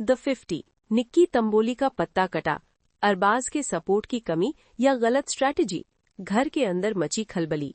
The 50, Nikki Tamboli का पत्ता कटा, अरबाज के सपोर्ट की कमी या गलत स्ट्रैटेजी, घर के अंदर मची खलबली।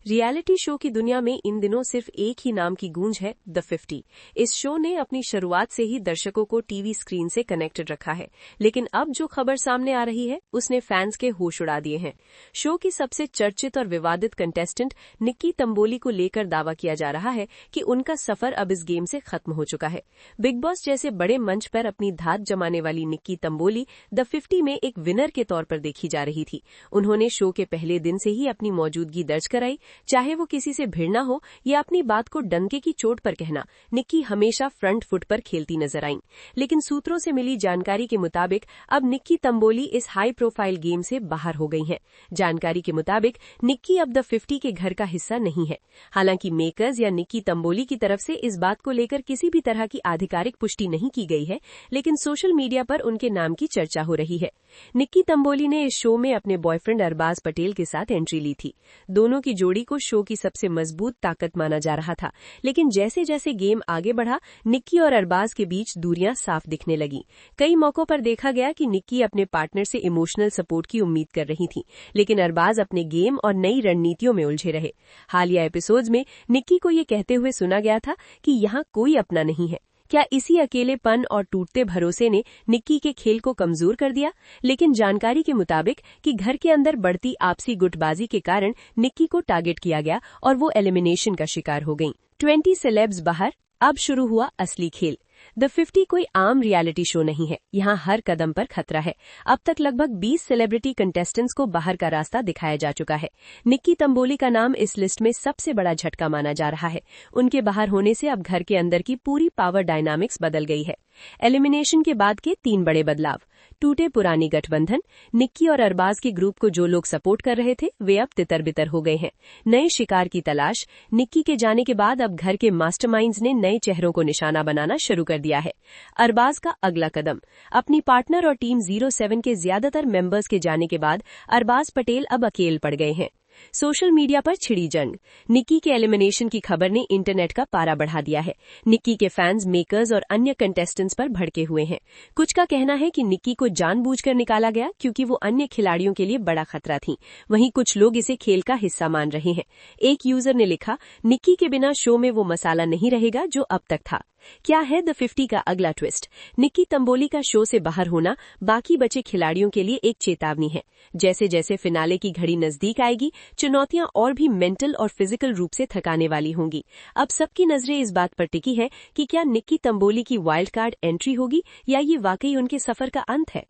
रियलिटी शो की दुनिया में इन दिनों सिर्फ एक ही नाम की गूंज है, द 50। इस शो ने अपनी शुरुआत से ही दर्शकों को टीवी स्क्रीन से कनेक्टेड रखा है, लेकिन अब जो खबर सामने आ रही है उसने फैंस के होश उड़ा दिए हैं। शो की सबसे चर्चित और विवादित कंटेस्टेंट निक्की तंबोली को लेकर दावा किया जा रहा है कि उनका सफर अब इस गेम से खत्म हो चुका है। बिग बॉस जैसे बड़े मंच पर अपनी धात जमाने वाली निक्की तंबोली द 50 में एक विनर के तौर पर देखी जा रही थी। उन्होंने शो के पहले दिन से ही अपनी मौजूदगी दर्ज कराई, चाहे वो किसी से भिड़ना हो या अपनी बात को डंके की चोट पर कहना। निक्की हमेशा फ्रंट फुट पर खेलती नजर आईं, लेकिन सूत्रों से मिली जानकारी के मुताबिक अब निक्की तंबोली इस हाई प्रोफाइल गेम से बाहर हो गई हैं। जानकारी के मुताबिक निक्की अब द 50 के घर का हिस्सा नहीं है। हालांकि मेकर्स या निक्की तंबोली की तरफ से इस बात को लेकर किसी भी तरह की आधिकारिक पुष्टि नहीं की गई है, लेकिन सोशल मीडिया पर उनके नाम की चर्चा हो रही है। निक्की तंबोली ने इस शो में अपने बॉयफ्रेंड अरबाज पटेल के साथ एंट्री ली थी। दोनों की जोड़ी को शो की सबसे मजबूत ताकत माना जा रहा था, लेकिन जैसे जैसे गेम आगे बढ़ा, निक्की और अरबाज के बीच दूरियां साफ दिखने लगी। कई मौकों पर देखा गया कि निक्की अपने पार्टनर से इमोशनल सपोर्ट की उम्मीद कर रही थी, लेकिन अरबाज अपने गेम और नई रणनीतियों में उलझे रहे। हालिया एपिसोड्स में निक्की को ये कहते हुए सुना गया था कि यहाँ कोई अपना नहीं है। क्या इसी अकेलेपन और टूटते भरोसे ने निक्की के खेल को कमजोर कर दिया? लेकिन जानकारी के मुताबिक कि घर के अंदर बढ़ती आपसी गुटबाजी के कारण निक्की को टारगेट किया गया और वो एलिमिनेशन का शिकार हो गईं। 20 सेलेब्स बाहर, अब शुरू हुआ असली खेल। द 50 कोई आम रियलिटी शो नहीं है, यहाँ हर कदम पर खतरा है। अब तक लगभग 20 सेलिब्रिटी कंटेस्टेंट्स को बाहर का रास्ता दिखाया जा चुका है। निक्की तंबोली का नाम इस लिस्ट में सबसे बड़ा झटका माना जा रहा है। उनके बाहर होने से अब घर के अंदर की पूरी पावर डायनामिक्स बदल गई है। एलिमिनेशन के बाद के 3 बड़े बदलाव। टूटे पुरानी गठबंधन, निक्की और अरबाज के ग्रुप को जो लोग सपोर्ट कर रहे थे वे अब तितर बितर हो गए हैं। नए शिकार की तलाश, निक्की के जाने के बाद अब घर के मास्टरमाइंड्स ने नए चेहरों को निशाना बनाना शुरू कर दिया है। अरबाज का अगला कदम, अपनी पार्टनर और टीम 07 के ज्यादातर मेंबर्स के जाने के बाद अरबाज पटेल अब अकेले पड़ गए हैं। सोशल मीडिया पर छिड़ी जंग, निक्की के एलिमिनेशन की खबर ने इंटरनेट का पारा बढ़ा दिया है। निक्की के फैंस, मेकर्स और अन्य कंटेस्टेंट्स पर भड़के हुए हैं। कुछ का कहना है कि निक्की को जानबूझकर निकाला गया क्योंकि वो अन्य खिलाड़ियों के लिए बड़ा खतरा थी। वहीं कुछ लोग इसे खेल का हिस्सा मान रहे हैं। एक यूजर ने लिखा, निक्की के बिना शो में वो मसाला नहीं रहेगा जो अब तक था। क्या है द 50 का अगला ट्विस्ट? निक्की तंबोली का शो से बाहर होना बाकी बचे खिलाड़ियों के लिए एक चेतावनी है। जैसे जैसे फिनाले की घड़ी नजदीक आएगी, चुनौतियां और भी मेंटल और फिजिकल रूप से थकाने वाली होंगी। अब सबकी नजरें इस बात पर टिकी है कि क्या निक्की तंबोली की वाइल्ड कार्ड एंट्री होगी या ये वाकई उनके सफर का अंत है।